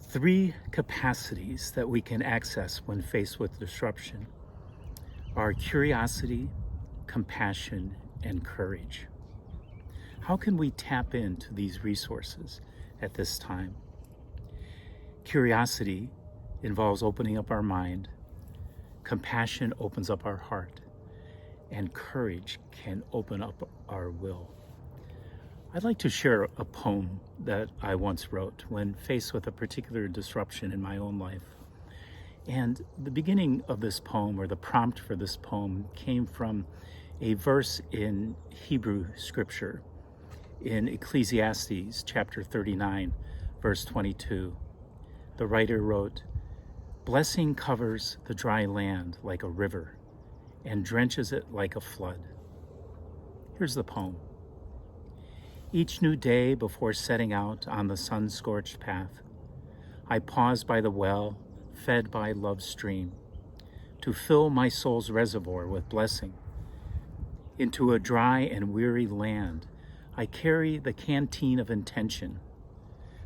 Three capacities that we can access when faced with disruption are curiosity, compassion, and courage. How can we tap into these resources at this time? Curiosity involves opening up our mind, compassion opens up our heart, and courage can open up our will. I'd like to share a poem that I once wrote when faced with a particular disruption in my own life. And the beginning of this poem, or the prompt for this poem, came from a verse in Hebrew scripture in Ecclesiastes chapter 39, verse 22. The writer wrote, "Blessing covers the dry land like a river and drenches it like a flood." Here's the poem. Each new day before setting out on the sun-scorched path, I pause by the well, fed by love's stream, to fill my soul's reservoir with blessing. Into a dry and weary land, I carry the canteen of intention,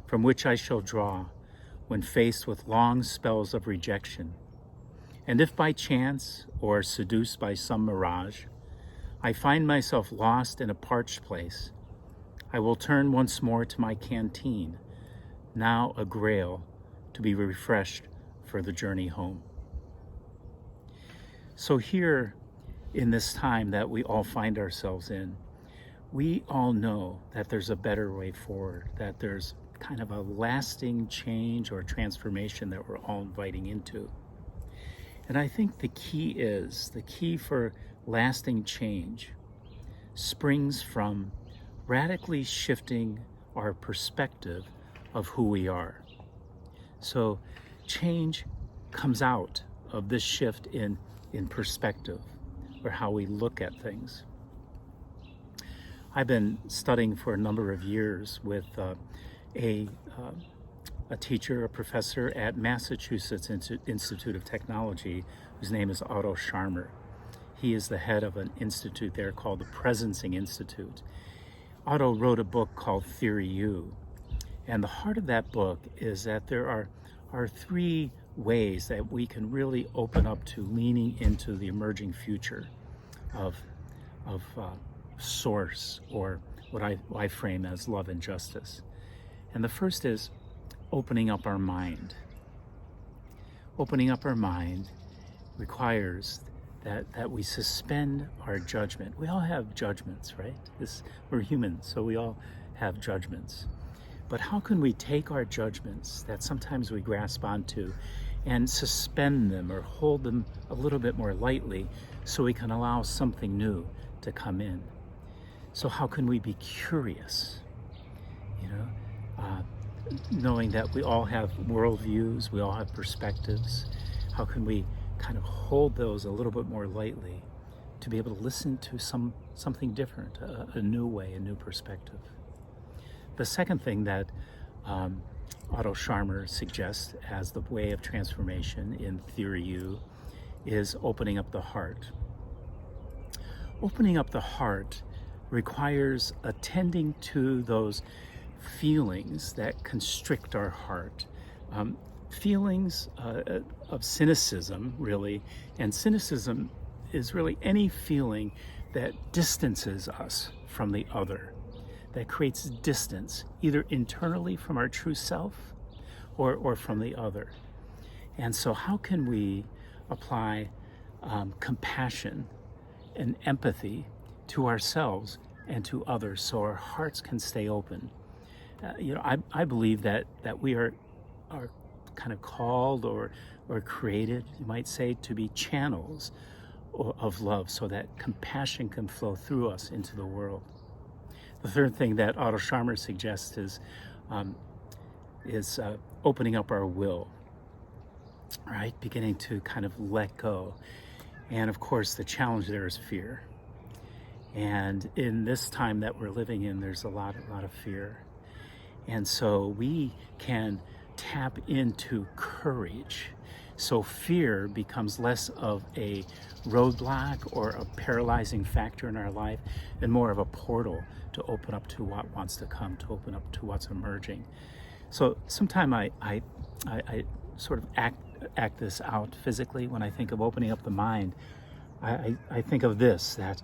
from which I shall draw when faced with long spells of rejection. And if by chance, or seduced by some mirage, I find myself lost in a parched place, I will turn once more to my canteen, now a grail, to be refreshed for the journey home. So here, in this time that we all find ourselves in, we all know that there's a better way forward, that there's kind of a lasting change or transformation that we're all inviting into. And I think the key for lasting change springs from radically shifting our perspective of who we are. So change comes out of this shift in perspective, or how we look at things. I've been studying for a number of years with a teacher, a professor at Massachusetts Institute of Technology, whose name is Otto Scharmer. He is the head of an institute there called the Presencing Institute. Otto wrote a book called Theory U, and the heart of that book is that there are three ways that we can really open up to leaning into the emerging future of source, or what I frame as love and justice. And the first is opening up our mind. Opening up our mind requires that we suspend our judgment. We all have judgments, right? We're human, so we all have judgments. But how can we take our judgments that sometimes we grasp onto and suspend them or hold them a little bit more lightly so we can allow something new to come in? So how can we be curious? Knowing that we all have worldviews, we all have perspectives. How can we kind of hold those a little bit more lightly to be able to listen to something different, a new way, a new perspective? The second thing that Otto Scharmer suggests as the way of transformation in Theory U is opening up the heart. Opening up the heart requires attending to those feelings that constrict our heart. Feelings of cynicism, really, and cynicism is really any feeling that distances us from the other, that creates distance, either internally from our true self or from the other. And so how can we apply compassion and empathy to ourselves and to others so our hearts can stay open? I believe that we are kind of called or created, you might say, to be channels of love so that compassion can flow through us into the world. The third thing that Otto Scharmer suggests is opening up our will, right? Beginning to kind of let go. And of course, the challenge there is fear. And in this time that we're living in, there's a lot of fear. And so we can tap into courage. So fear becomes less of a roadblock or a paralyzing factor in our life and more of a portal to open up to what wants to come, to open up to what's emerging. So sometime I I sort of act this out physically when I think of opening up the mind. I think of this, that,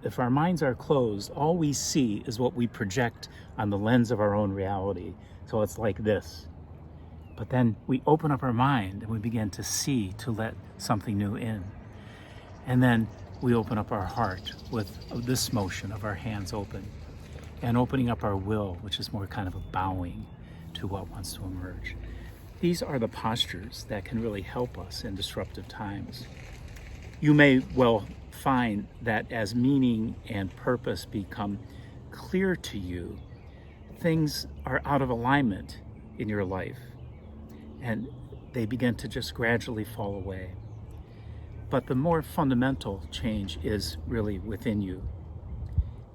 if our minds are closed, all we see is what we project on the lens of our own reality. So it's like this. But then we open up our mind and we begin to see, to let something new in. And then we open up our heart with this motion of our hands open, and opening up our will, which is more kind of a bowing to what wants to emerge. These are the postures that can really help us in disruptive times. You may well find that as meaning and purpose become clear to you, things are out of alignment in your life, and they begin to just gradually fall away. But the more fundamental change is really within you.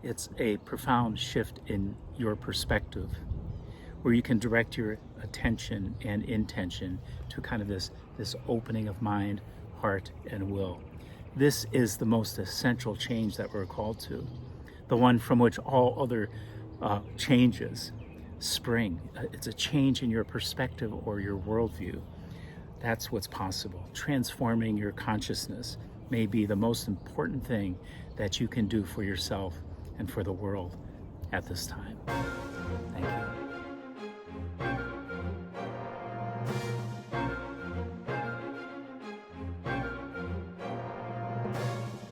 It's a profound shift in your perspective, where you can direct your attention and intention to kind of this opening of mind, heart, and will. This is the most essential change that we're called to, the one from which all other changes spring. It's a change in your perspective or your worldview. That's what's possible. Transforming your consciousness may be the most important thing that you can do for yourself and for the world at this time. Thank you.